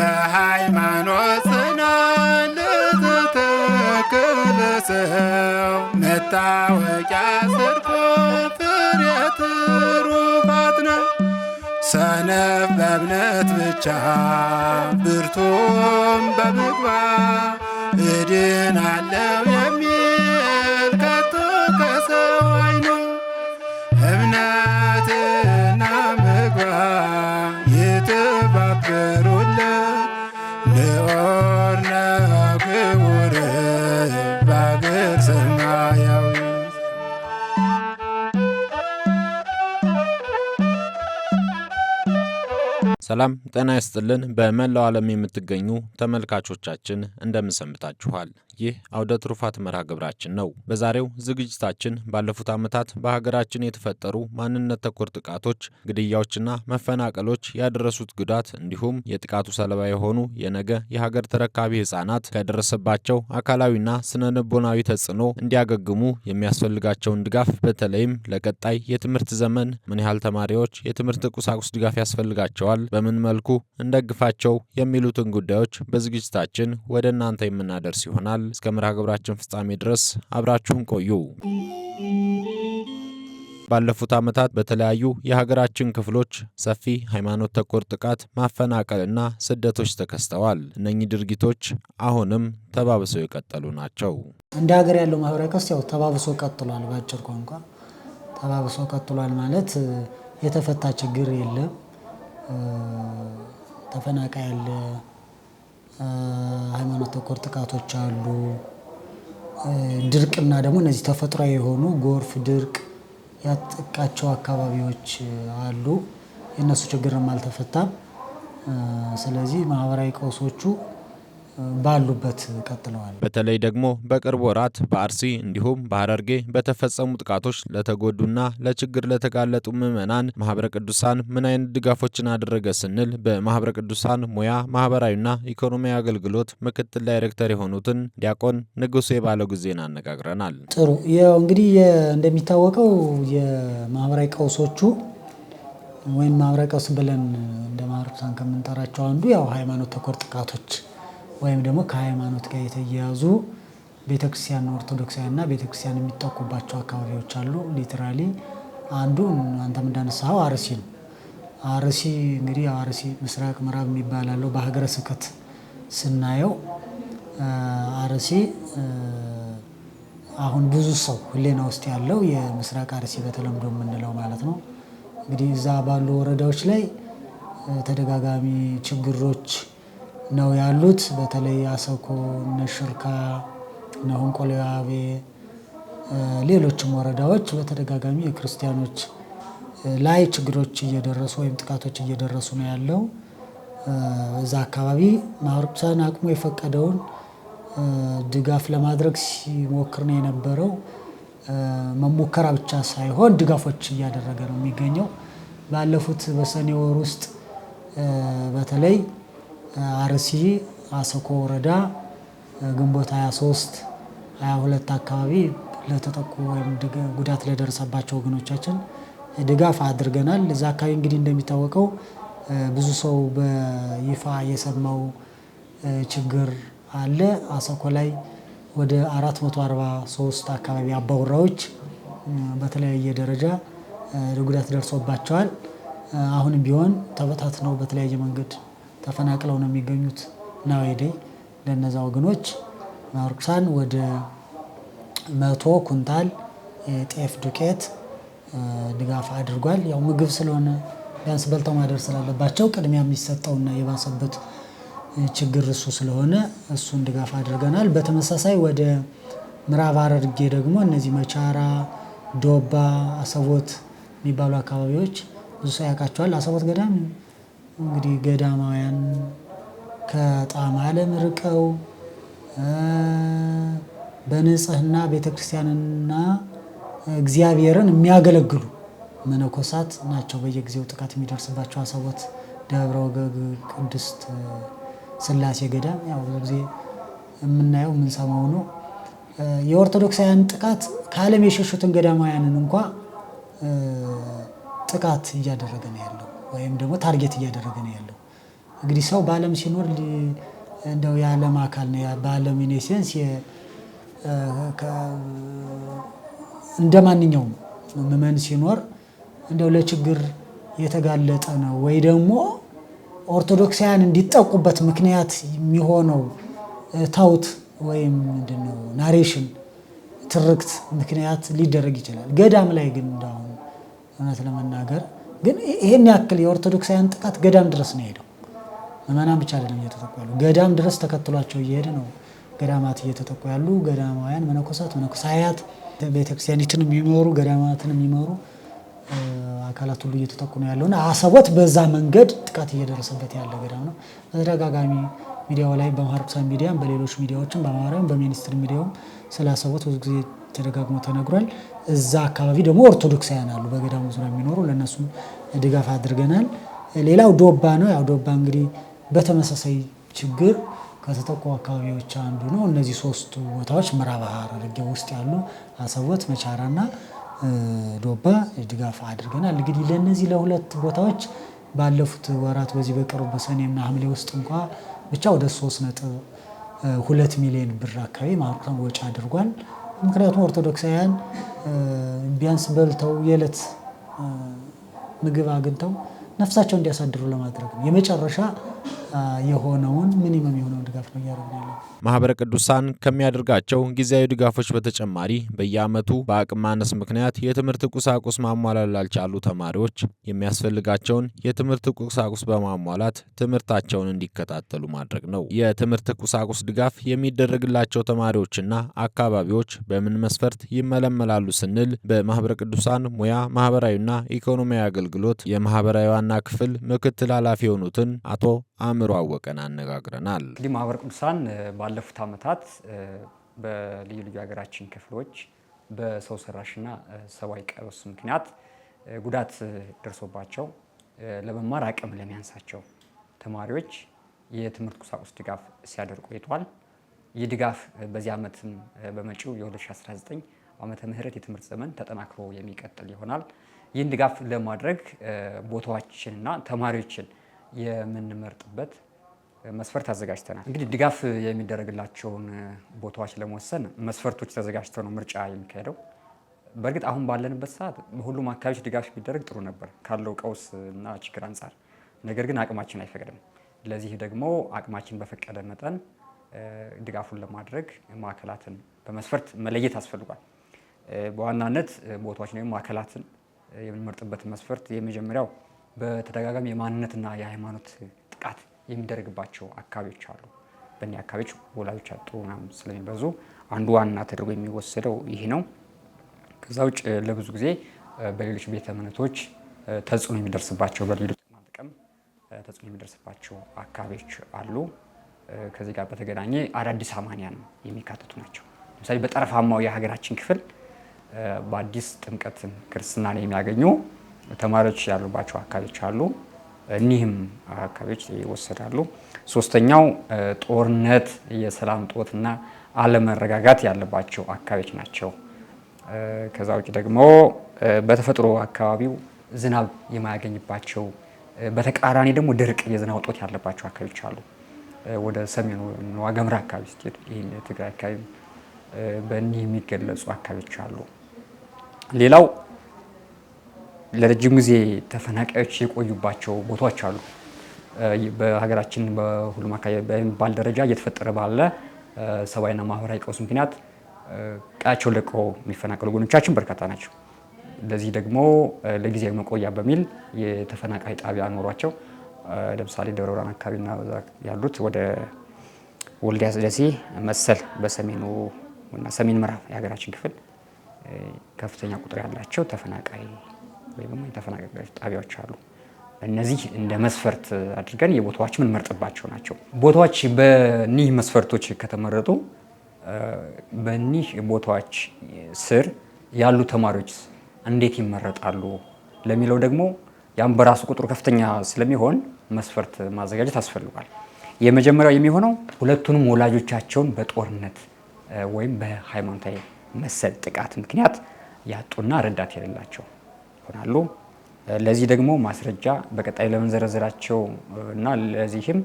በሃይማኖት ጽናት ለተተከለ ሰው መታወቂያ ጽድቁ ፍሬ ትሩፋት ነው። ሰነፍ በእምነት ብቻ ብርቱም በምግባር እድናለው የሚል ከቶ ከሰው አይኑ እምነትና ምግባር የተባበሩለት ልዑል ነው ክቡር በአገር ሰማያዊ። ሰላም ጤና ይስጥልን። በመላው ዓለም የምትገኙ ተመልካቾቻችን እንደምን ሰንብታችኋል? ይህ አውደ ትሩፋት መርሃ ግብራችን ነው። በዛሬው ዝግጅታችን ባለፉት ዓመታት በሀገራችን የተፈጠሩ ማንነት ተኮር ጥቃቶች፣ ግድያዎችና መፈናቀሎች ያደረሱት ጉዳት እንዲሁም የጥቃቱ ሰለባ የሆኑ የነገ የሀገር ተረካቢ ሕፃናት ከደረሰባቸው አካላዊና ስነ ልቦናዊ ተጽዕኖ እንዲያገግሙ የሚያስፈልጋቸውን ድጋፍ በተለይም ለቀጣይ የትምህርት ዘመን ምን ያህል ተማሪዎች የትምህርት ቁሳቁስ ድጋፍ ያስፈልጋቸዋል፣ በምን መልኩ እንደግፋቸው የሚሉትን ጉዳዮች በዝግጅታችን ወደ እናንተ የምናደርስ ይሆናል። እስከ መርሃ ግብራችን ፍጻሜ ድረስ አብራችሁን ቆዩ። ባለፉት ዓመታት በተለያዩ የሀገራችን ክፍሎች ሰፊ ሃይማኖት ተኮር ጥቃት፣ ማፈናቀልና ስደቶች ተከስተዋል። እነኚህ ድርጊቶች አሁንም ተባብሰው የቀጠሉ ናቸው። እንደ ሀገር ያለው ማህበራዊ ቀውስ ያው ተባብሶ ቀጥሏል። በአጭር ቋንቋ ተባብሶ ቀጥሏል ማለት የተፈታ ችግር የለም። ተፈናቃይ ያለ፣ ሃይማኖት ተኮር ጥቃቶች አሉ። ድርቅና ደግሞ እነዚህ ተፈጥሯዊ የሆኑ ጎርፍ፣ ድርቅ ያጠቃቸው አካባቢዎች አሉ። የእነሱ ችግርም አልተፈታም። ስለዚህ ማህበራዊ ቀውሶቹ ባሉበት ቀጥለዋል። በተለይ ደግሞ በቅርብ ወራት በአርሲ እንዲሁም በሐረርጌ በተፈጸሙ ጥቃቶች ለተጎዱና ለችግር ለተጋለጡ ምዕመናን ማህበረ ቅዱሳን ምን አይነት ድጋፎችን አደረገ ስንል በማህበረ ቅዱሳን ሙያ ማህበራዊና ኢኮኖሚያዊ አገልግሎት ምክትል ዳይሬክተር የሆኑትን ዲያቆን ንጉሴ ባለው ጊዜን አነጋግረናል። ጥሩ። ያው እንግዲህ እንደሚታወቀው የማህበራዊ ቀውሶቹ ወይም ማህበራዊ ቀውስ ብለን እንደ ማህበረ ቅዱሳን ከምንጠራቸው አንዱ ያው ሃይማኖት ተኮር ጥቃቶች ወይም ደግሞ ከሃይማኖት ጋር የተያያዙ ቤተክርስቲያን ኦርቶዶክሳዊና ቤተክርስቲያን የሚጠቁባቸው አካባቢዎች አሉ። ሊትራሊ አንዱ አንተም እንዳነሳው አርሲ ነው። አርሲ እንግዲህ አርሲ ምስራቅ ምዕራብ የሚባላለው በሀገረ ስብከት ስናየው አርሲ አሁን ብዙ ሰው ህሊና ውስጥ ያለው የምስራቅ አርሲ በተለምዶ የምንለው ማለት ነው። እንግዲህ እዛ ባሉ ወረዳዎች ላይ ተደጋጋሚ ችግሮች ነው ያሉት። በተለይ አሰኮ፣ ነሽርካ፣ ነሆንቆሌዋቤ ሌሎችም ወረዳዎች በተደጋጋሚ የክርስቲያኖች ላይ ችግሮች እየደረሱ ወይም ጥቃቶች እየደረሱ ነው ያለው። እዛ አካባቢ ማህበረ ቅዱሳን አቅሙ የፈቀደውን ድጋፍ ለማድረግ ሲሞክር ነው የነበረው። መሞከራ ብቻ ሳይሆን ድጋፎች እያደረገ ነው የሚገኘው። ባለፉት በሰኔ ወር ውስጥ በተለይ አርሲ አሰኮ ወረዳ ግንቦት 23 22 አካባቢ ለተጠቁ ወይም ጉዳት ለደረሰባቸው ወገኖቻችን ድጋፍ አድርገናል። እዛ አካባቢ እንግዲህ እንደሚታወቀው ብዙ ሰው በይፋ የሰማው ችግር አለ። አሰኮ ላይ ወደ 443 አካባቢ አባወራዎች በተለያየ ደረጃ ጉዳት ደርሶባቸዋል። አሁንም ቢሆን ተበታትነው በተለያየ መንገድ ተፈናቅለው ነው የሚገኙት። ናወይዴ ለነዛ ወገኖች ማህበረ ቅዱሳን ወደ 100 ኩንታል የጤፍ ዱቄት ድጋፍ አድርጓል። ያው ምግብ ስለሆነ ቢያንስ በልተው ማደር ስላለባቸው ቅድሚያ የሚሰጠውና የባሰበት ችግር እሱ ስለሆነ እሱን ድጋፍ አድርገናል። በተመሳሳይ ወደ ምዕራብ ሐረርጌ ደግሞ እነዚህ መቻራ፣ ዶባ፣ አሰቦት የሚባሉ አካባቢዎች ብዙ ሰው ያውቃቸዋል። አሰቦት ገዳም እንግዲህ ገዳማውያን ከጣዕመ ዓለም ርቀው በንጽህና ቤተክርስቲያንና እግዚአብሔርን የሚያገለግሉ መነኮሳት ናቸው በየጊዜው ጥቃት የሚደርስባቸው። አሰቦት ደብረ ወገግ ቅድስት ስላሴ ገዳም ያው ብዙ ጊዜ የምናየው የምንሰማው ነው። የኦርቶዶክሳውያን ጥቃት ከዓለም የሸሹትን ገዳማውያንን እንኳ ጥቃት እያደረገ ነው ያለው ወይም ደግሞ ታርጌት እያደረገ ነው ያለው። እንግዲህ ሰው በዓለም ሲኖር እንደው የዓለም አካል ነው። በዓለም ኢኔሴንስ እንደ ማንኛውም ምዕመን ሲኖር እንደው ለችግር የተጋለጠ ነው ወይ ደግሞ ኦርቶዶክሳውያን እንዲጠቁበት ምክንያት የሚሆነው ታውት ወይም ምንድነው ናሬሽን ትርክት ምክንያት ሊደረግ ይችላል። ገዳም ላይ ግን እንዳው እውነት ለመናገር ግን ይሄን ያክል የኦርቶዶክሳውያን ጥቃት ገዳም ድረስ ነው ሄደው። ምዕመናን ብቻ አይደለም እየተጠቁ ያሉ፣ ገዳም ድረስ ተከትሏቸው እየሄደ ነው ገዳማት እየተጠቁ ያሉ። ገዳማውያን መነኮሳት ቤተክርስቲያኒትን የሚመሩ ገዳማትን የሚመሩ አካላት ሁሉ እየተጠቁ ነው ያለውና አሰቦት በዛ መንገድ ጥቃት እየደረሰበት ያለ ገዳም ነው። በተደጋጋሚ ሚዲያው ላይ በማህበረሰብ ሚዲያም በሌሎች ሚዲያዎችም በማህበራዊም በሚኒስትር ሚዲያውም ስለ አሰቦት ብዙ ጊዜ ተደጋግሞ ተነግሯል። እዛ አካባቢ ደግሞ ኦርቶዶክሳውያን አሉ በገዳሙ ዙሪያ የሚኖሩ፣ ለነሱም ድጋፍ አድርገናል። ሌላው ዶባ ነው። ያው ዶባ እንግዲህ በተመሳሳይ ችግር ከተጠቁ አካባቢዎች አንዱ ነው። እነዚህ ሶስቱ ቦታዎች ምዕራብ ሐረርጌ ውስጥ ያሉ አሰቦት፣ መቻራና ዶባ ድጋፍ አድርገናል። እንግዲህ ለነዚህ ለሁለት ቦታዎች ባለፉት ወራት በዚህ በቅርብ በሰኔና ሐምሌ ውስጥ እንኳ ብቻ ወደ 3.2 ሚሊዮን ብር አካባቢ ማህበረሰቡ ወጪ አድርጓል። ምክንያቱም ኦርቶዶክሳውያን ቢያንስ በልተው የዕለት ምግብ አግኝተው ነፍሳቸው እንዲያሳድሩ ለማድረግ ነው። የመጨረሻ የሆነውን ሚኒመም የሆነውን ድጋፍ ነው እያደረግን ያለው። ማህበረ ቅዱሳን ከሚያደርጋቸው ጊዜያዊ ድጋፎች በተጨማሪ በየዓመቱ በአቅም ማነስ ምክንያት የትምህርት ቁሳቁስ ማሟላት ላልቻሉ ተማሪዎች የሚያስፈልጋቸውን የትምህርት ቁሳቁስ በማሟላት ትምህርታቸውን እንዲከታተሉ ማድረግ ነው። የትምህርት ቁሳቁስ ድጋፍ የሚደረግላቸው ተማሪዎችና አካባቢዎች በምን መስፈርት ይመለመላሉ ስንል በማህበረ ቅዱሳን ሙያ ማህበራዊና ኢኮኖሚያዊ አገልግሎት የማህበራዊ ዋና ክፍል ምክትል ኃላፊ የሆኑትን አቶ አእምሮ አወቀን አነጋግረናል። እንግዲህ ማህበረ ቅዱሳን ባለፉት ዓመታት በልዩ ልዩ ሀገራችን ክፍሎች በሰው ሰራሽና ሰብአዊ ቀውስ ምክንያት ጉዳት ደርሶባቸው ለመማር አቅም ለሚያንሳቸው ተማሪዎች የትምህርት ቁሳቁስ ድጋፍ ሲያደርጉ ቆይቷል። ይህ ድጋፍ በዚህ ዓመትም በመጪው የ2019 ዓመተ ምህረት የትምህርት ዘመን ተጠናክሮ የሚቀጥል ይሆናል። ይህን ድጋፍ ለማድረግ ቦታዎችንና ተማሪዎችን የምንመርጥበት መስፈርት አዘጋጅተናል። እንግዲህ ድጋፍ የሚደረግላቸውን ቦታዎች ለመወሰን መስፈርቶች ተዘጋጅተው ነው ምርጫ የሚካሄደው። በእርግጥ አሁን ባለንበት ሰዓት በሁሉም አካባቢዎች ድጋፍ ቢደረግ ጥሩ ነበር ካለው ቀውስ እና ችግር አንጻር። ነገር ግን አቅማችን አይፈቅድም። ለዚህ ደግሞ አቅማችን በፈቀደ መጠን ድጋፉን ለማድረግ ማዕከላትን በመስፈርት መለየት አስፈልጓል። በዋናነት ቦታዎች ወይም ማዕከላትን የምንመርጥበት መስፈርት የመጀመሪያው በተደጋጋሚ የማንነትና የሃይማኖት ጥቃት የሚደረግባቸው አካባቢዎች አሉ። በእኒህ አካባቢዎች ወላጆች አጡ ምናምን ስለሚበዙ አንዱ ዋና ተደርጎ የሚወሰደው ይህ ነው። ከዛ ውጭ ለብዙ ጊዜ በሌሎች ቤተ እምነቶች ተጽዕኖ የሚደርስባቸው በሌሎች ጥቅም ተጽዕኖ የሚደርስባቸው አካባቢዎች አሉ። ከዚህ ጋር በተገናኘ አዳዲስ አማንያን የሚካተቱ ናቸው። ለምሳሌ በጠረፋማው የሀገራችን ክፍል በአዲስ ጥምቀትን ክርስትናን የሚያገኙ ተማሪዎች ያሉባቸው አካባቢዎች አሉ። እኒህም አካባቢዎች ይወሰዳሉ። ሶስተኛው ጦርነት፣ የሰላም እጦትና አለመረጋጋት ያለባቸው አካባቢዎች ናቸው። ከዛ ውጭ ደግሞ በተፈጥሮ አካባቢው ዝናብ የማያገኝባቸው በተቃራኒ ደግሞ ድርቅ፣ የዝናብ እጦት ያለባቸው አካባቢዎች አሉ። ወደ ሰሜኑ ዋግኽምራ አካባቢ ስትሄድ ይህን ትግራይ አካባቢ በእኒህ የሚገለጹ አካባቢዎች አሉ። ሌላው ለረጅም ጊዜ ተፈናቃዮች የቆዩባቸው ቦታዎች አሉ። በሀገራችን በሁሉም አካባቢ በሚባል ደረጃ እየተፈጠረ ባለ ሰብአዊና ማህበራዊ ቀውስ ምክንያት ቀያቸው ለቀው የሚፈናቀሉ ወገኖቻችን በርካታ ናቸው። ለዚህ ደግሞ ለጊዜያዊ መቆያ በሚል የተፈናቃይ ጣቢያ ኖሯቸው ለምሳሌ ደብረ ብርሃን አካባቢና ያሉት ወደ ወልዲያ፣ ደሴ መሰል በሰሜኑ እና ሰሜን ምዕራብ የሀገራችን ክፍል ከፍተኛ ቁጥር ያላቸው ተፈናቃይ ወይም የተፈናቃዮች ጣቢያዎች አሉ። እነዚህ እንደ መስፈርት አድርገን የቦታዎች የምንመርጥባቸው ናቸው። ቦታዎች በኒህ መስፈርቶች ከተመረጡ በኒህ ቦታዎች ስር ያሉ ተማሪዎች እንዴት ይመረጣሉ ለሚለው ደግሞ ያም በራሱ ቁጥሩ ከፍተኛ ስለሚሆን መስፈርት ማዘጋጀት አስፈልጓል። የመጀመሪያው የሚሆነው ሁለቱንም ወላጆቻቸውን በጦርነት ወይም በሃይማኖታዊ መሰል ጥቃት ምክንያት ያጡና ረዳት የሌላቸው ይሆናሉ። ለዚህ ደግሞ ማስረጃ በቀጣይ ለመንዘረዘራቸው እና ለዚህም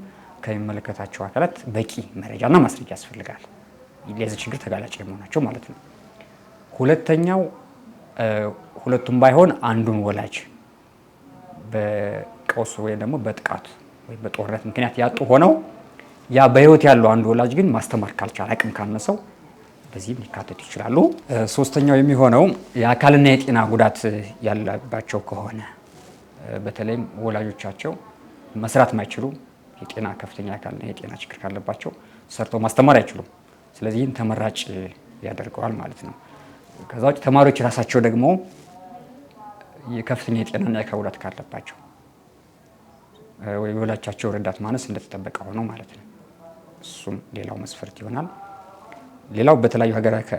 ከሚመለከታቸው አካላት በቂ መረጃና ማስረጃ ያስፈልጋል። ለዚህ ችግር ተጋላጭ የመሆናቸው ማለት ነው። ሁለተኛው ሁለቱም ባይሆን አንዱን ወላጅ በቀውስ ወይም ደግሞ በጥቃት ወይም በጦርነት ምክንያት ያጡ ሆነው ያ በህይወት ያለው አንዱ ወላጅ ግን ማስተማር ካልቻለ አቅም ካነሰው በዚህም ሊካተቱ ይችላሉ። ሶስተኛው የሚሆነው የአካልና የጤና ጉዳት ያለባቸው ከሆነ በተለይም ወላጆቻቸው መስራት ማይችሉ የጤና ከፍተኛ አካልና የጤና ችግር ካለባቸው ሰርተው ማስተማር አይችሉም። ስለዚህ ተመራጭ ያደርገዋል ማለት ነው። ከዛ ውጭ ተማሪዎች ራሳቸው ደግሞ የከፍተኛ የጤናና የአካል ጉዳት ካለባቸው ወይ ወላጆቻቸው ረዳት ማነስ እንደተጠበቀ ሆኖ ማለት ነው። እሱም ሌላው መስፈርት ይሆናል። ሌላው በተለያዩ ሀገራት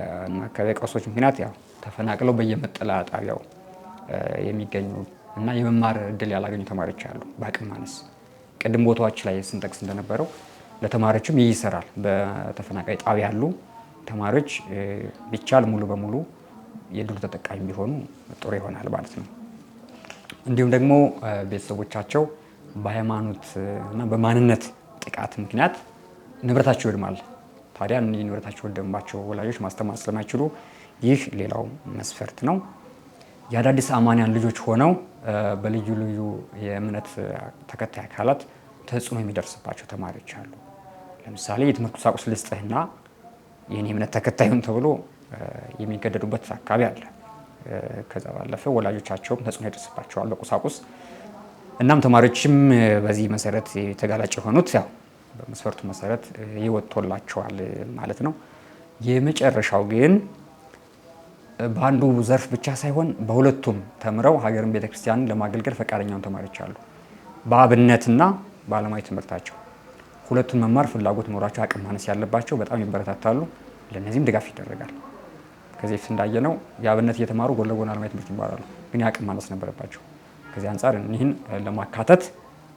አካባቢ ቀውሶች ምክንያት ያው ተፈናቅለው በየመጠለያ ጣቢያው የሚገኙ እና የመማር እድል ያላገኙ ተማሪዎች አሉ። በአቅም ማነስ ቅድም ቦታዎች ላይ ስንጠቅስ እንደነበረው ለተማሪዎችም ይህ ይሰራል። በተፈናቃይ ጣቢያ ያሉ ተማሪዎች ቢቻል ሙሉ በሙሉ የድሉ ተጠቃሚ ቢሆኑ ጥሩ ይሆናል ማለት ነው። እንዲሁም ደግሞ ቤተሰቦቻቸው በሃይማኖት እና በማንነት ጥቃት ምክንያት ንብረታቸው ይወድማል። ታዲያ እነዚህ ንብረታቸው የወደመባቸው ወላጆች ማስተማር ስለማይችሉ ይህ ሌላው መስፈርት ነው። የአዳዲስ አማንያን ልጆች ሆነው በልዩ ልዩ የእምነት ተከታይ አካላት ተጽዕኖ የሚደርስባቸው ተማሪዎች አሉ። ለምሳሌ የትምህርት ቁሳቁስ ልስጥህና የኔ እምነት ተከታዩን ተብሎ የሚገደዱበት አካባቢ አለ። ከዛ ባለፈ ወላጆቻቸውም ተጽዕኖ ይደርስባቸዋል በቁሳቁስ። እናም ተማሪዎችም በዚህ መሰረት ተጋላጭ የሆኑት ያው በመስፈርቱ መሰረት ይወጥቶላቸዋል ማለት ነው። የመጨረሻው ግን በአንዱ ዘርፍ ብቻ ሳይሆን በሁለቱም ተምረው ሀገርን ቤተክርስቲያንን ለማገልገል ፈቃደኛውን ተማሪዎች አሉ። በአብነትና በዓለማዊ ትምህርታቸው ሁለቱን መማር ፍላጎት ኖራቸው አቅም ማነስ ያለባቸው በጣም ይበረታታሉ። ለእነዚህም ድጋፍ ይደረጋል። ከዚህ በፊት እንዳየነው የአብነት እየተማሩ ጎን ለጎን ዓለማዊ ትምህርት ይማራሉ፣ ግን የአቅም ማነስ ነበረባቸው። ከዚህ አንጻር እኒህን ለማካተት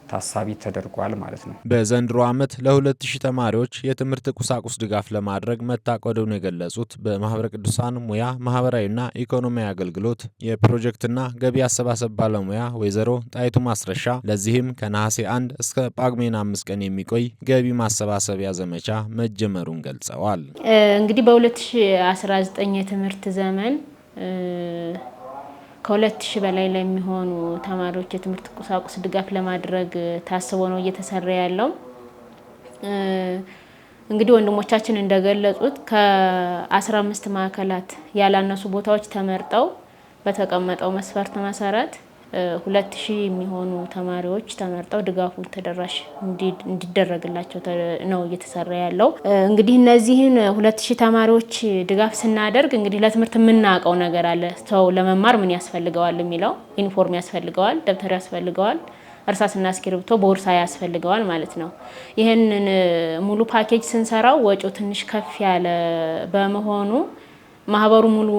ታሳቢ ተደርጓል ማለት ነው። በዘንድሮ ዓመት ለ2000 ተማሪዎች የትምህርት ቁሳቁስ ድጋፍ ለማድረግ መታቀዱን የገለጹት በማህበረ ቅዱሳን ሙያ ማህበራዊና ኢኮኖሚያዊ አገልግሎት የፕሮጀክትና ገቢ አሰባሰብ ባለሙያ ወይዘሮ ጣይቱ ማስረሻ ለዚህም ከነሐሴ 1 እስከ ጳጉሜን 5 ቀን የሚቆይ ገቢ ማሰባሰቢያ ዘመቻ መጀመሩን ገልጸዋል። እንግዲህ በ2019 የትምህርት ዘመን ከ2000 በላይ ለሚሆኑ ተማሪዎች የትምህርት ቁሳቁስ ድጋፍ ለማድረግ ታስቦ ነው እየተሰራ ያለው። እንግዲህ ወንድሞቻችን እንደገለጹት ከ15 ማዕከላት ያላነሱ ቦታዎች ተመርጠው በተቀመጠው መስፈርት መሰረት 2000 የሚሆኑ ተማሪዎች ተመርጠው ድጋፉ ተደራሽ እንዲደረግላቸው ነው እየተሰራ ያለው። እንግዲህ እነዚህን 2000 ተማሪዎች ድጋፍ ስናደርግ እንግዲህ ለትምህርት የምናውቀው ነገር አለ። ሰው ለመማር ምን ያስፈልገዋል የሚለው ዩኒፎርም ያስፈልገዋል፣ ደብተር ያስፈልገዋል፣ እርሳስና እስክሪብቶ ቦርሳ ያስፈልገዋል ማለት ነው። ይህንን ሙሉ ፓኬጅ ስንሰራው ወጪው ትንሽ ከፍ ያለ በመሆኑ ማህበሩ ሙሉ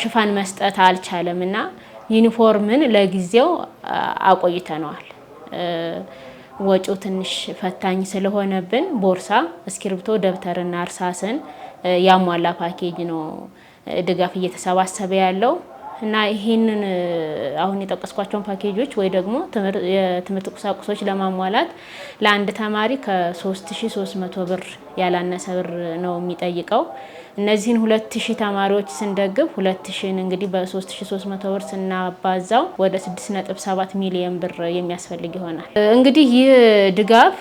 ሽፋን መስጠት አልቻለም እና ዩኒፎርምን ለጊዜው አቆይተነዋል። ወጪው ትንሽ ፈታኝ ስለሆነብን ቦርሳ፣ እስክሪብቶ፣ ደብተርና እርሳስን ያሟላ ፓኬጅ ነው ድጋፍ እየተሰባሰበ ያለው እና ይህንን አሁን የጠቀስኳቸውን ፓኬጆች ወይ ደግሞ የትምህርት ቁሳቁሶች ለማሟላት ለአንድ ተማሪ ከ3300 ብር ያላነሰ ብር ነው የሚጠይቀው። እነዚህን 2000 ተማሪዎች ስንደግፍ 2000 እንግዲህ በ3300 ብር ስናባዛው ወደ 6.7 ሚሊዮን ብር የሚያስፈልግ ይሆናል። እንግዲህ ይህ ድጋፍ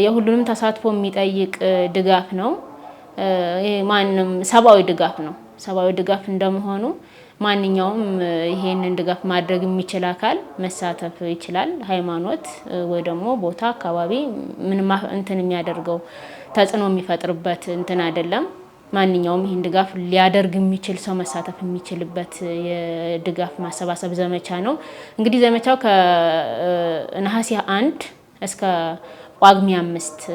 የሁሉንም ተሳትፎ የሚጠይቅ ድጋፍ ነው። ማንም ሰብአዊ ድጋፍ ነው። ሰብአዊ ድጋፍ እንደመሆኑ ማንኛውም ይሄንን ድጋፍ ማድረግ የሚችል አካል መሳተፍ ይችላል። ሃይማኖት ወይ ደግሞ ቦታ አካባቢ ምንም እንትን የሚያደርገው ተጽዕኖ የሚፈጥርበት እንትን አይደለም። ማንኛውም ይህን ድጋፍ ሊያደርግ የሚችል ሰው መሳተፍ የሚችልበት የድጋፍ ማሰባሰብ ዘመቻ ነው። እንግዲህ ዘመቻው ከነሐሴ 1 እስከ ጳጉሜ 5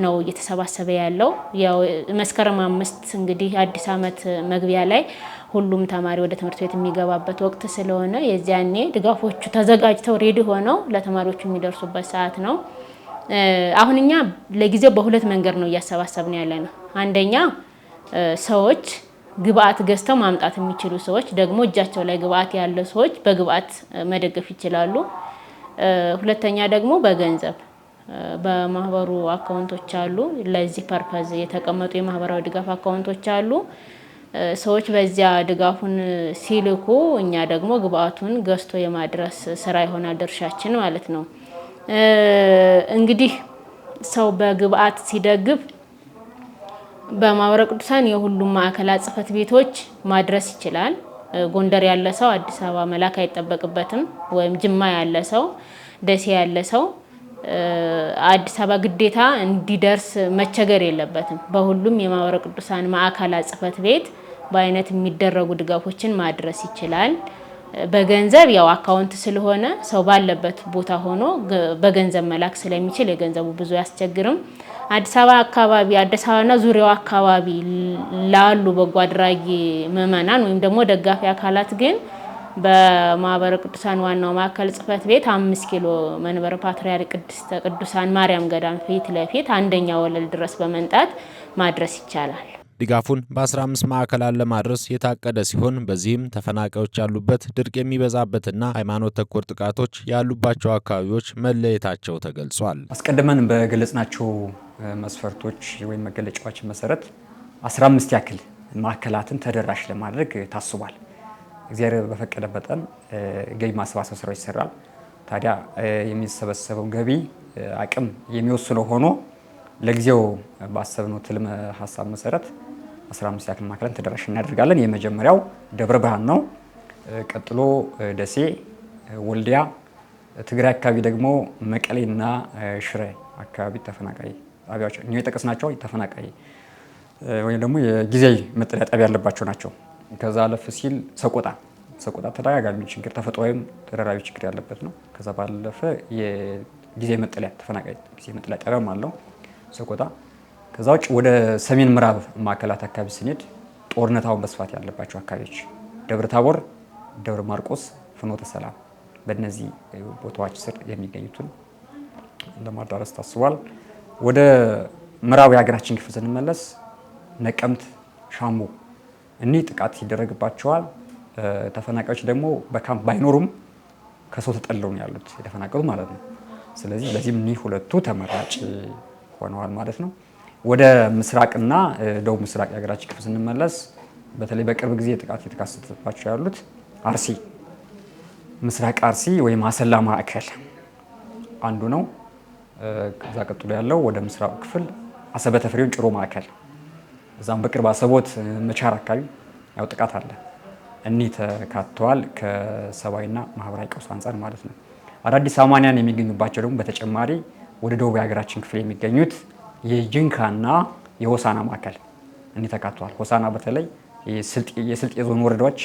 ነው እየተሰባሰበ ያለው። ያው መስከረም 5 እንግዲህ አዲስ ዓመት መግቢያ ላይ ሁሉም ተማሪ ወደ ትምህርት ቤት የሚገባበት ወቅት ስለሆነ የዚያኔ ድጋፎቹ ተዘጋጅተው ሬዲ ሆነው ለተማሪዎቹ የሚደርሱበት ሰዓት ነው። አሁን እኛ ለጊዜው በሁለት መንገድ ነው እያሰባሰብን ያለነው። አንደኛ ሰዎች ግብአት ገዝተው ማምጣት የሚችሉ ሰዎች ደግሞ እጃቸው ላይ ግብአት ያለ ሰዎች በግብአት መደገፍ ይችላሉ። ሁለተኛ ደግሞ በገንዘብ በማህበሩ አካውንቶች አሉ፣ ለዚህ ፐርፐዝ የተቀመጡ የማህበራዊ ድጋፍ አካውንቶች አሉ። ሰዎች በዚያ ድጋፉን ሲልኩ እኛ ደግሞ ግብአቱን ገዝቶ የማድረስ ስራ ይሆናል ድርሻችን ማለት ነው። እንግዲህ ሰው በግብአት ሲደግፍ በማህበረ ቅዱሳን የሁሉም ማዕከላት ጽሕፈት ቤቶች ማድረስ ይችላል። ጎንደር ያለ ሰው አዲስ አበባ መላክ አይጠበቅበትም። ወይም ጅማ ያለ ሰው፣ ደሴ ያለ ሰው አዲስ አበባ ግዴታ እንዲደርስ መቸገር የለበትም። በሁሉም የማህበረ ቅዱሳን ማዕከላት ጽሕፈት ቤት በአይነት የሚደረጉ ድጋፎችን ማድረስ ይችላል። በገንዘብ ያው አካውንት ስለሆነ ሰው ባለበት ቦታ ሆኖ በገንዘብ መላክ ስለሚችል የገንዘቡ ብዙ አያስቸግርም። አዲስ አበባ አካባቢ አዲስ አበባና ዙሪያው አካባቢ ላሉ በጎ አድራጊ ምዕመናን ወይም ደግሞ ደጋፊ አካላት ግን በማህበረ ቅዱሳን ዋናው ማዕከል ጽሕፈት ቤት 5 ኪሎ መንበረ ፓትርያርክ ቅድስተ ቅዱሳን ማርያም ገዳም ፊት ለፊት አንደኛ ወለል ድረስ በመንጣት ማድረስ ይቻላል። ድጋፉን በ15 ማዕከላት ለማድረስ የታቀደ ሲሆን በዚህም ተፈናቃዮች ያሉበት፣ ድርቅ የሚበዛበትና ሃይማኖት ተኮር ጥቃቶች ያሉባቸው አካባቢዎች መለየታቸው ተገልጿል። አስቀድመን በገለጽናቸው መስፈርቶች ወይም መገለጫዎች መሰረት 15 ያክል ማዕከላትን ተደራሽ ለማድረግ ታስቧል። እግዚአብሔር በፈቀደ መጠን ገቢ ማሰባሰብ ስራዎች ይሰራል። ታዲያ የሚሰበሰበው ገቢ አቅም የሚወስነው ሆኖ ለጊዜው ባሰብነው ትልም ሀሳብ መሰረት 15 ያክል ማዕከላትን ተደራሽ እናደርጋለን። የመጀመሪያው ደብረ ብርሃን ነው። ቀጥሎ ደሴ፣ ወልዲያ፣ ትግራይ አካባቢ ደግሞ መቀሌና ሽሬ አካባቢ ተፈናቃይ ጣቢያዎች ነው የጠቀስናቸው። ተፈናቃይ ወይም ደግሞ የጊዜያዊ መጠለያ ጣቢያ ያለባቸው ናቸው። ከዛ አለፍ ሲል ሰቆጣ ተደጋጋሚ ችግር ተፈጥሯዊም ተደራራቢ ችግር ያለበት ነው። ከዛ ባለፈ የጊዜያዊ መጠለያ ተፈናቃይ ጊዜያዊ መጠለያ ጣቢያም አለው ሰቆጣ። ከዛ ውጭ ወደ ሰሜን ምዕራብ ማዕከላት አካባቢ ስንሄድ ጦርነታውን በስፋት ያለባቸው አካባቢዎች ደብረ ታቦር፣ ደብረ ማርቆስ፣ ፍኖተ ሰላም በእነዚህ ቦታዎች ስር የሚገኙትን ለማዳረስ ታስቧል። ወደ ምዕራብ የሀገራችን ክፍል ስንመለስ ነቀምት፣ ሻምቡ እኒህ ጥቃት ይደረግባቸዋል። ተፈናቃዮች ደግሞ በካምፕ ባይኖሩም ከሰው ተጠልለው ነው ያሉት የተፈናቀሉት ማለት ነው። ስለዚህ ለዚህም እኒህ ሁለቱ ተመራጭ ሆነዋል ማለት ነው። ወደ ምስራቅና ደቡብ ምስራቅ የሀገራችን ክፍል ስንመለስ በተለይ በቅርብ ጊዜ ጥቃት የተከሰተባቸው ያሉት አርሲ፣ ምስራቅ አርሲ ወይም አሰላ ማዕከል አንዱ ነው። ከዛ ቀጥሎ ያለው ወደ ምስራቁ ክፍል አሰበ ተፈሪውን ጭሮ ማዕከል፣ እዛም በቅርብ አሰቦት መቻር አካባቢ ያው ጥቃት አለ። እኒህ ተካተዋል ከሰብአዊና ማህበራዊ ቀውስ አንጻር ማለት ነው። አዳዲስ አማንያን የሚገኙባቸው ደግሞ በተጨማሪ ወደ ደቡብ የሀገራችን ክፍል የሚገኙት የጅንካና የሆሳና ማዕከል እኒህ ተካተዋል። ሆሳና በተለይ የስልጤ ዞን ወረዳዎች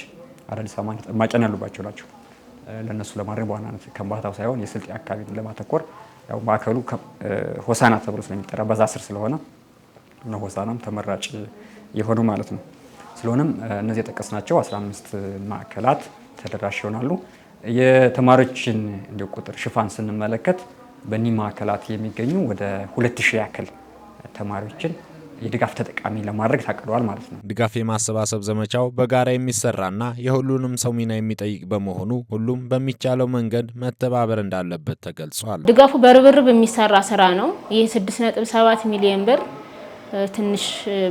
አዳዲስ አማንያን ተጠማቂያን ያሉባቸው ናቸው። ለነሱ ለማድረግ በዋናነት ከምባታው ሳይሆን የስልጤ አካባቢ ለማተኮር ያው ማዕከሉ ሆሳና ተብሎ ስለሚጠራ በዛ ስር ስለሆነ ነው ሆሳናም ተመራጭ የሆኑ ማለት ነው። ስለሆነም እነዚህ የጠቀስናቸው 15 ማዕከላት ተደራሽ ይሆናሉ። የተማሪዎችን እንዲሁ ቁጥር ሽፋን ስንመለከት በእኒህ ማዕከላት የሚገኙ ወደ 2000 ያክል ተማሪዎችን የድጋፍ ተጠቃሚ ለማድረግ ታቅደዋል ማለት ነው። ድጋፍ የማሰባሰብ ዘመቻው በጋራ የሚሰራና የሁሉንም ሰው ሚና የሚጠይቅ በመሆኑ ሁሉም በሚቻለው መንገድ መተባበር እንዳለበት ተገልጿል። ድጋፉ በርብርብ የሚሰራ ስራ ነው። ይህ 6.7 ሚሊዮን ብር ትንሽ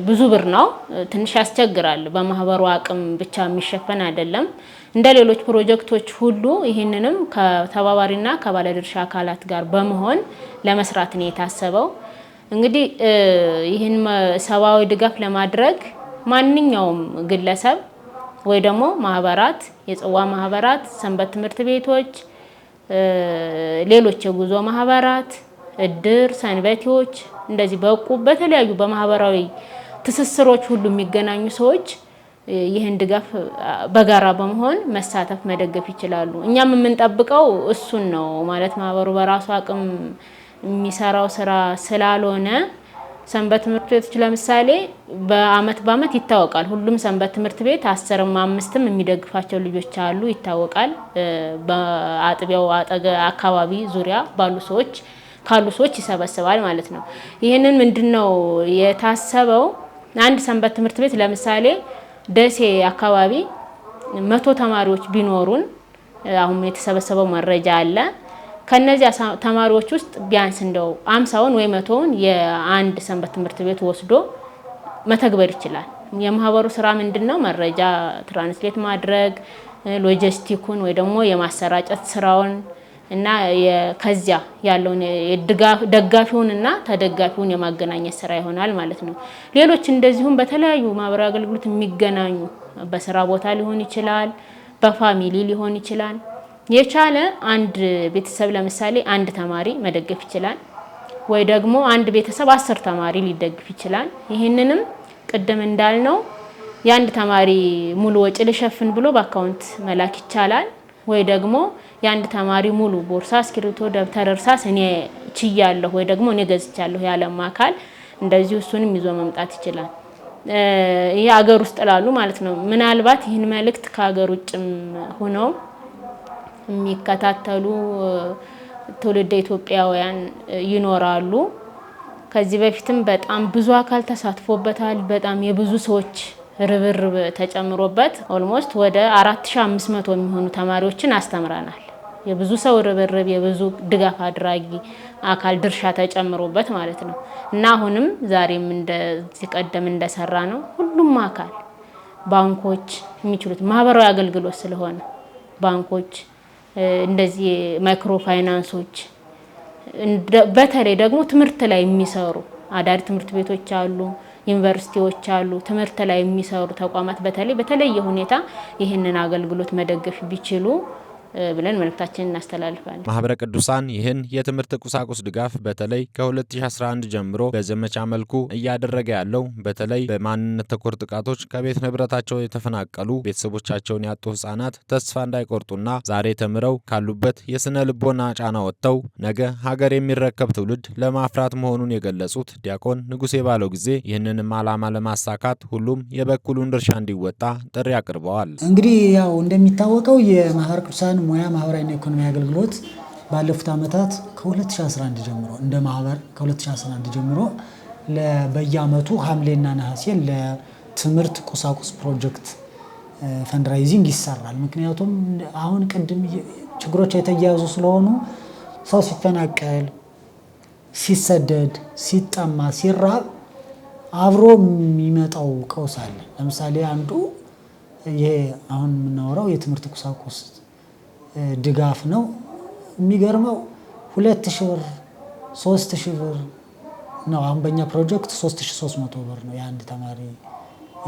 ብዙ ብር ነው። ትንሽ ያስቸግራል። በማህበሩ አቅም ብቻ የሚሸፈን አይደለም። እንደ ሌሎች ፕሮጀክቶች ሁሉ ይህንንም ከተባባሪና ከባለድርሻ አካላት ጋር በመሆን ለመስራት ነው የታሰበው። እንግዲህ ይህን ሰብአዊ ድጋፍ ለማድረግ ማንኛውም ግለሰብ ወይ ደግሞ ማህበራት፣ የጽዋ ማህበራት፣ ሰንበት ትምህርት ቤቶች፣ ሌሎች የጉዞ ማህበራት፣ እድር፣ ሰንበቴዎች እንደዚህ በእቁብ በተለያዩ በማህበራዊ ትስስሮች ሁሉ የሚገናኙ ሰዎች ይህን ድጋፍ በጋራ በመሆን መሳተፍ መደገፍ ይችላሉ። እኛም የምንጠብቀው እሱን ነው ማለት ማህበሩ በራሱ አቅም የሚሰራው ስራ ስላልሆነ ሰንበት ትምህርት ቤቶች ለምሳሌ በአመት ይታወቃል። ሁሉም ሰንበት ትምህርት ቤት 10ም 5ም የሚደግፋቸው ልጆች አሉ ይታወቃል። በአጥቢያው አካባቢ ዙሪያ ባሉ ሰዎች ካሉ ሰዎች ይሰበስባል ማለት ነው። ይህንን ምንድነው የታሰበው? አንድ ሰንበት ትምህርት ቤት ለምሳሌ ደሴ አካባቢ 100 ተማሪዎች ቢኖሩን አሁን የተሰበሰበው መረጃ አለ። ከነዚህ ተማሪዎች ውስጥ ቢያንስ እንደው 50ውን ወይ 100ውን የአንድ ሰንበት ትምህርት ቤት ወስዶ መተግበር ይችላል። የማህበሩ ስራ ምንድነው? መረጃ ትራንስሌት ማድረግ፣ ሎጂስቲኩን ወይ ደግሞ የማሰራጨት ስራውን እና ከዚያ ያለውን ደጋፊውንና ተደጋፊውን የማገናኘት ስራ ይሆናል ማለት ነው። ሌሎች እንደዚሁም በተለያዩ ማህበራዊ አገልግሎት የሚገናኙ በስራ ቦታ ሊሆን ይችላል፣ በፋሚሊ ሊሆን ይችላል። የቻለ አንድ ቤተሰብ ለምሳሌ አንድ ተማሪ መደገፍ ይችላል፣ ወይ ደግሞ አንድ ቤተሰብ 10 ተማሪ ሊደግፍ ይችላል። ይህንንም ቅድም እንዳልነው የአንድ ተማሪ ሙሉ ወጪ ልሸፍን ብሎ በአካውንት መላክ ይቻላል። ወይ ደግሞ የአንድ ተማሪ ሙሉ ቦርሳ፣ እስክሪብቶ፣ ደብተር፣ እርሳስ እኔ ችያለሁ ወይ ደግሞ እኔ ገዝቻለሁ ያለም አካል እንደዚሁ እሱንም ይዞ መምጣት ይችላል። ይሄ ሀገር ውስጥ ላሉ ማለት ነው። ምናልባት ይህን መልእክት ከሀገር ውጭም ሆነው የሚከታተሉ ትውልደ ኢትዮጵያውያን ይኖራሉ። ከዚህ በፊትም በጣም ብዙ አካል ተሳትፎበታል። በጣም የብዙ ሰዎች ርብርብ ተጨምሮበት ኦልሞስት ወደ 4500 የሚሆኑ ተማሪዎችን አስተምረናል። የብዙ ሰው ርብርብ፣ የብዙ ድጋፍ አድራጊ አካል ድርሻ ተጨምሮበት ማለት ነው እና አሁንም ዛሬም እንደዚህ ቀደም እንደሰራ ነው ሁሉም አካል ባንኮች የሚችሉት ማህበራዊ አገልግሎት ስለሆነ ባንኮች፣ እንደዚህ ማይክሮ ፋይናንሶች፣ በተለይ ደግሞ ትምህርት ላይ የሚሰሩ አዳሪ ትምህርት ቤቶች አሉ፣ ዩኒቨርሲቲዎች አሉ። ትምህርት ላይ የሚሰሩ ተቋማት በተለየ ሁኔታ ይህንን አገልግሎት መደገፍ ቢችሉ ብለን መልእክታችንን እናስተላልፋለን። ማህበረ ቅዱሳን ይህን የትምህርት ቁሳቁስ ድጋፍ በተለይ ከ2011 ጀምሮ በዘመቻ መልኩ እያደረገ ያለው በተለይ በማንነት ተኮር ጥቃቶች ከቤት ንብረታቸው የተፈናቀሉ ቤተሰቦቻቸውን ያጡ ህጻናት ተስፋ እንዳይቆርጡና ዛሬ ተምረው ካሉበት የስነ ልቦና ጫና ወጥተው ነገ ሀገር የሚረከብ ትውልድ ለማፍራት መሆኑን የገለጹት ዲያቆን ንጉሴ ባለው ጊዜ ይህንንም ዓላማ ለማሳካት ሁሉም የበኩሉን ድርሻ እንዲወጣ ጥሪ አቅርበዋል። እንግዲህ ያው እንደሚታወቀው የማህበረ ቅዱሳን ሙያ ማህበራዊና ኢኮኖሚ አገልግሎት ባለፉት ዓመታት ከ2011 ጀምሮ እንደ ማህበር ከ2011 ጀምሮ በየዓመቱ ሐምሌና ነሐሴ ለትምህርት ቁሳቁስ ፕሮጀክት ፈንድራይዚንግ ይሰራል። ምክንያቱም አሁን ቅድም ችግሮች የተያያዙ ስለሆኑ ሰው ሲፈናቀል፣ ሲሰደድ፣ ሲጠማ፣ ሲራብ አብሮ የሚመጣው ቀውስ አለ። ለምሳሌ አንዱ ይሄ አሁን የምናወራው የትምህርት ቁሳቁስ ድጋፍ ነው። የሚገርመው 2000 ብር 3000 ብር ነው። አሁን በእኛ ፕሮጀክት 3300 ብር ነው የአንድ ተማሪ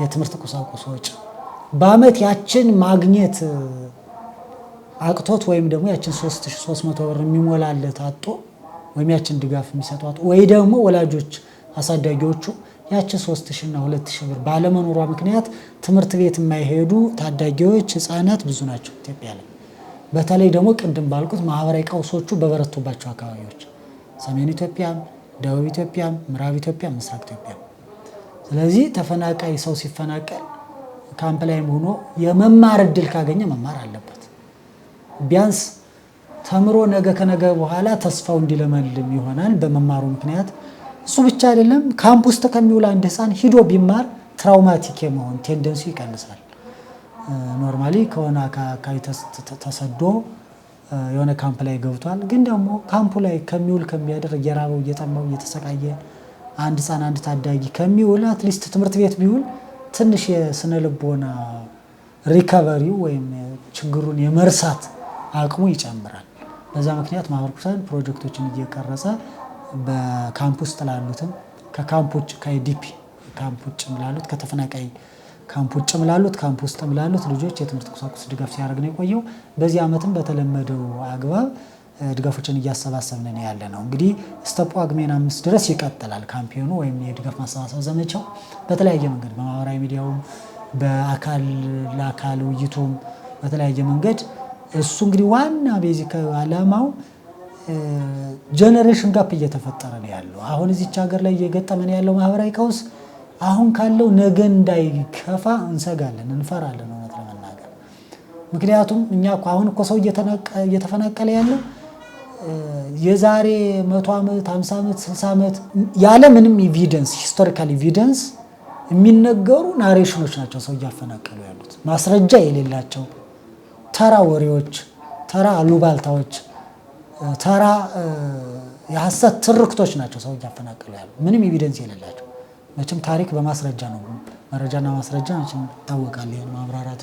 የትምህርት ቁሳቁስ ወጪ። በአመት ያችን ማግኘት አቅቶት ወይም ደግሞ ያችን 3300 ብር የሚሞላለት አጥቶ ወይም ያችን ድጋፍ የሚሰጧት ወይ ደግሞ ወላጆች አሳዳጊዎቹ ያችን 3000 እና 2000 ብር ባለመኖሯ ምክንያት ትምህርት ቤት የማይሄዱ ታዳጊዎች ህፃናት ብዙ ናቸው ኢትዮጵያ ላይ። በተለይ ደግሞ ቅድም ባልኩት ማህበራዊ ቀውሶቹ በበረቱባቸው አካባቢዎች ሰሜን ኢትዮጵያም፣ ደቡብ ኢትዮጵያም፣ ምዕራብ ኢትዮጵያም፣ ምስራቅ ኢትዮጵያም። ስለዚህ ተፈናቃይ ሰው ሲፈናቀል ካምፕ ላይም ሆኖ የመማር እድል ካገኘ መማር አለበት። ቢያንስ ተምሮ ነገ ከነገ በኋላ ተስፋው እንዲለመልም ይሆናል በመማሩ ምክንያት። እሱ ብቻ አይደለም፣ ካምፕ ውስጥ ከሚውል አንድ ህፃን ሂዶ ቢማር ትራውማቲክ የመሆን ቴንደንሲ ይቀንሳል። ኖርማሊ ከሆነ አካባቢ ተሰዶ የሆነ ካምፕ ላይ ገብቷል፣ ግን ደግሞ ካምፑ ላይ ከሚውል ከሚያደር እየራበው እየጠማው እየተሰቃየ አንድ ህፃን አንድ ታዳጊ ከሚውል አትሊስት ትምህርት ቤት ቢውል ትንሽ የስነ ልቦና ሪከቨሪው ወይም ችግሩን የመርሳት አቅሙ ይጨምራል። በዛ ምክንያት ማህበረ ቅዱሳን ፕሮጀክቶችን እየቀረጸ በካምፕ ውስጥ ላሉትም ከካምፕ ውጭ ከዲፒ ካምፕ ውጭ ላሉት ከተፈናቃይ ካምፕ ውጭ ላሉት ካምፕ ውስጥ ላሉት ልጆች የትምህርት ቁሳቁስ ድጋፍ ሲያደርግ ነው የቆየው። በዚህ ዓመትም በተለመደው አግባብ ድጋፎችን እያሰባሰብን ያለ ነው። እንግዲህ እስከ ጳጉሜን 5 ድረስ ይቀጥላል ካምፔኑ ወይም የድጋፍ ማሰባሰብ ዘመቻው በተለያየ መንገድ በማህበራዊ ሚዲያውም በአካል ለአካል ውይይቱም በተለያየ መንገድ እሱ እንግዲህ ዋና ቤዚክ ዓላማው ጀነሬሽን ጋፕ እየተፈጠረ ነው ያለው። አሁን እዚች ሀገር ላይ እየገጠመን ያለው ማህበራዊ ቀውስ አሁን ካለው ነገ እንዳይከፋ እንሰጋለን፣ እንፈራለን እውነት ለመናገር። ምክንያቱም እኛ አሁን እኮ ሰው እየተፈናቀለ ያለው የዛሬ 100 ዓመት 50 ዓመት 60 ዓመት ያለ ምንም ኤቪደንስ ሂስቶሪካል ኤቪደንስ የሚነገሩ ናሬሽኖች ናቸው ሰው እያፈናቀሉ ያሉት። ማስረጃ የሌላቸው ተራ ወሬዎች፣ ተራ አሉባልታዎች፣ ተራ የሐሰት ትርክቶች ናቸው ሰው እያፈናቀሉ ያሉ ምንም ኤቪደንስ የሌላቸው። መቼም ታሪክ በማስረጃ ነው፣ መረጃና ማስረጃ መቼም ይታወቃል። ይሄን ማብራራት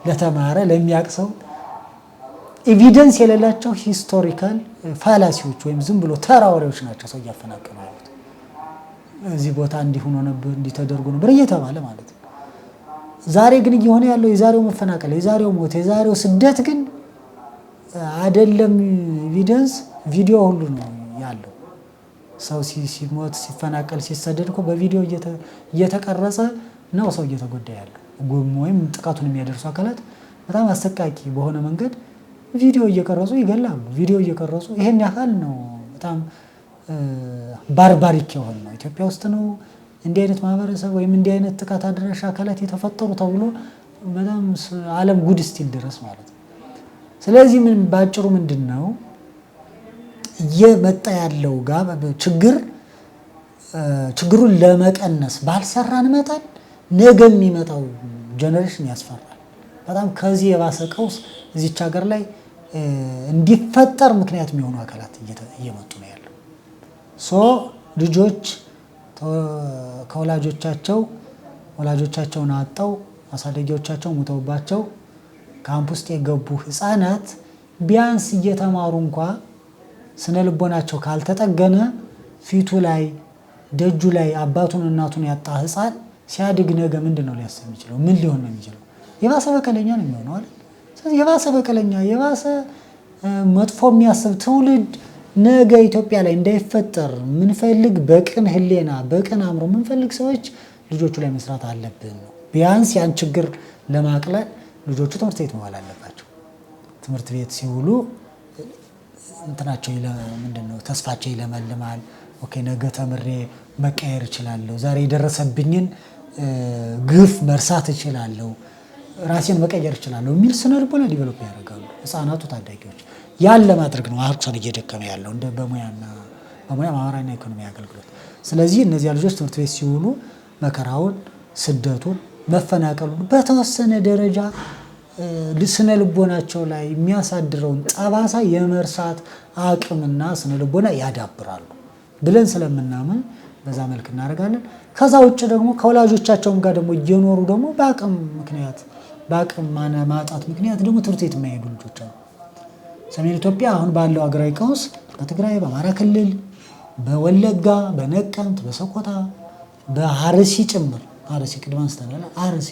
ለተማረ ለሚያውቅ ሰው ኤቪደንስ የሌላቸው ሂስቶሪካል ፋላሲዎች ወይም ዝም ብሎ ተራ ወሬዎች ናቸው ሰው እያፈናቀሉ ያሉት። እዚህ ቦታ እንዲሆን ነበር እንዲተደርጉ ነበር እየተባለ ማለት ነው። ዛሬ ግን እየሆነ ያለው የዛሬው መፈናቀል፣ የዛሬው ሞት፣ የዛሬው ስደት ግን አይደለም ኤቪደንስ ቪዲዮ ሁሉ ነው ያለው። ሰው ሲሞት ሲፈናቀል ሲሰደድ እኮ በቪዲዮ እየተቀረጸ ነው ሰው እየተጎዳ ያለው። ወይም ጥቃቱን የሚያደርሱ አካላት በጣም አሰቃቂ በሆነ መንገድ ቪዲዮ እየቀረጹ ይገላሉ። ቪዲዮ እየቀረጹ ይሄን ያህል ነው። በጣም ባርባሪክ የሆነ ነው። ኢትዮጵያ ውስጥ ነው እንዲህ አይነት ማህበረሰብ ወይም እንዲህ አይነት ጥቃት አድራሽ አካላት የተፈጠሩ ተብሎ በጣም ዓለም ጉድ እስቲል ድረስ ማለት ነው። ስለዚህ ምን ባጭሩ ምንድነው እየመጣ ያለው ጋር ችግሩን ለመቀነስ ባልሰራን መጠን ነገ የሚመጣው ጀነሬሽን ያስፈራል። በጣም ከዚህ የባሰ ቀውስ እዚች ሀገር ላይ እንዲፈጠር ምክንያት የሚሆኑ አካላት እየመጡ ነው ያለው። ልጆች ወላጆቻቸውን አጣው አሳዳጊዎቻቸው ሞተውባቸው ካምፕ ውስጥ የገቡ ህፃናት ቢያንስ እየተማሩ እንኳ ስነ ልቦናቸው ካልተጠገነ ፊቱ ላይ ደጁ ላይ አባቱን እናቱን ያጣ ህፃን ሲያድግ ነገ ምንድነው ሊያስብ የሚችለው? ምን ሊሆን ነው የሚችለው? የባሰ በቀለኛ ነው የሚሆነው አይደል? ስለዚህ የባሰ በቀለኛ የባሰ መጥፎ የሚያስብ ትውልድ ነገ ኢትዮጵያ ላይ እንዳይፈጠር ምንፈልግ በቅን ህሌና በቅን አእምሮ ምንፈልግ ሰዎች ልጆቹ ላይ መስራት አለብን ነው። ቢያንስ ያን ችግር ለማቅለል ልጆቹ ትምህርት ቤት መዋል አለባቸው። ትምህርት ቤት ሲውሉ እንትናቸው ምንድነው ተስፋቸው ይለመልማል። ኦኬ ነገ ተምሬ መቀየር እችላለሁ፣ ዛሬ የደረሰብኝን ግፍ መርሳት እችላለሁ፣ ራሴን መቀየር እችላለሁ የሚል ስነ ልቦና ዲቨሎፕ ያደርጋሉ ህፃናቱ ታዳጊዎች። ያን ለማድረግ ነው አርክሰን እየደከመ ያለው እንደ በሙያ ማህበራዊና ኢኮኖሚ አገልግሎት። ስለዚህ እነዚያ ልጆች ትምህርት ቤት ሲውሉ መከራውን፣ ስደቱን፣ መፈናቀሉን በተወሰነ ደረጃ ስነ ልቦናቸው ላይ የሚያሳድረውን ጠባሳ የመርሳት አቅምና ስነ ልቦና ያዳብራሉ ብለን ስለምናምን በዛ መልክ እናደርጋለን። ከዛ ውጭ ደግሞ ከወላጆቻቸውም ጋር ደግሞ እየኖሩ ደግሞ በአቅም ማጣት ምክንያት ደግሞ ትምህርት ቤት የማይሄዱ ልጆች አሉ። ሰሜን ኢትዮጵያ አሁን ባለው ሀገራዊ ቀውስ በትግራይ፣ በአማራ ክልል፣ በወለጋ፣ በነቀምት፣ በሰቆጣ፣ በአርሲ ጭምር አርሲ ቅድም አንስተናል። አርሲ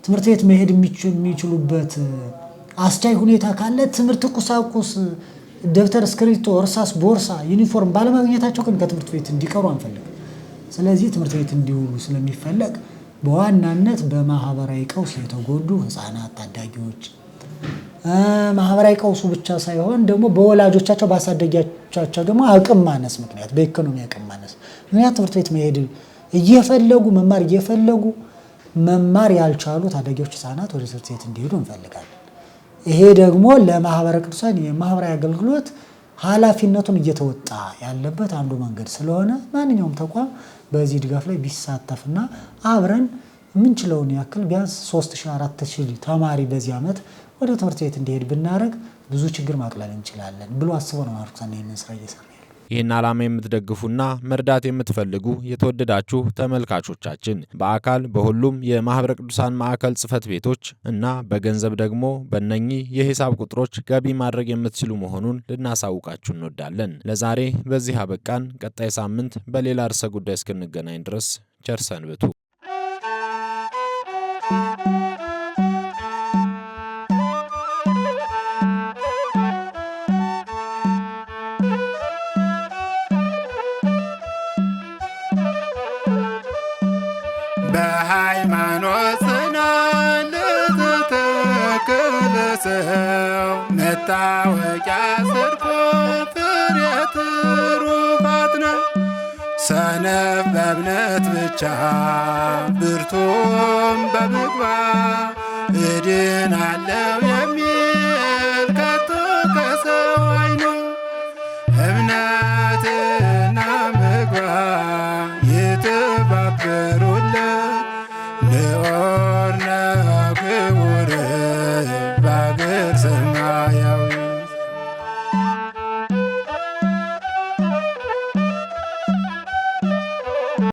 ትምህርት ቤት መሄድ የሚችሉበት አስቻይ ሁኔታ ካለ ትምህርት ቁሳቁስ ደብተር፣ እስክሪብቶ፣ እርሳስ፣ ቦርሳ፣ ዩኒፎርም ባለማግኘታቸው ግን ከትምህርት ቤት እንዲቀሩ አንፈልግም። ስለዚህ ትምህርት ቤት እንዲውሉ ስለሚፈለግ በዋናነት በማህበራዊ ቀውስ የተጎዱ ህፃናት፣ ታዳጊዎች ማህበራዊ ቀውሱ ብቻ ሳይሆን ደግሞ በወላጆቻቸው በአሳዳጊዎቻቸው ደግሞ አቅም ማነስ ምክንያት በኢኮኖሚ አቅም ማነስ ምክንያት ትምህርት ቤት መሄድ እየፈለጉ መማር ያልቻሉ ታዳጊዎች ህፃናት ወደ ትምህርት ቤት እንዲሄዱ እንፈልጋለን። ይሄ ደግሞ ለማህበረ ቅዱሳን የማህበራዊ አገልግሎት ኃላፊነቱን እየተወጣ ያለበት አንዱ መንገድ ስለሆነ ማንኛውም ተቋም በዚህ ድጋፍ ላይ ቢሳተፍና አብረን የምንችለውን ያክል ቢያንስ 3000 4000 ተማሪ በዚህ ዓመት ወደ ትምህርት ቤት እንዲሄድ ብናደርግ ብዙ ችግር ማቅለል እንችላለን ብሎ አስቦ ነው ማርክሳን ይህንን ስራ እየሰራ ያለው። ይህን ዓላማ የምትደግፉና መርዳት የምትፈልጉ የተወደዳችሁ ተመልካቾቻችን በአካል በሁሉም የማህበረ ቅዱሳን ማዕከል ጽሕፈት ቤቶች እና በገንዘብ ደግሞ በእነኚህ የሂሳብ ቁጥሮች ገቢ ማድረግ የምትችሉ መሆኑን ልናሳውቃችሁ እንወዳለን። ለዛሬ በዚህ አበቃን። ቀጣይ ሳምንት በሌላ ርዕሰ ጉዳይ እስክንገናኝ ድረስ ቸር ሰንብቱ። በሃይማኖት ጽናት ለተተከለ ሰው መታወቂያ ጽድቁ ፍሬ ትሩፋት ነው። ሰነፍ በእምነት ብቻ ብርቱም በምግባር እድናለው የሚል ከቶ ከሰው አክብሩለት ልዑል ነው ክቡር በአገር ስም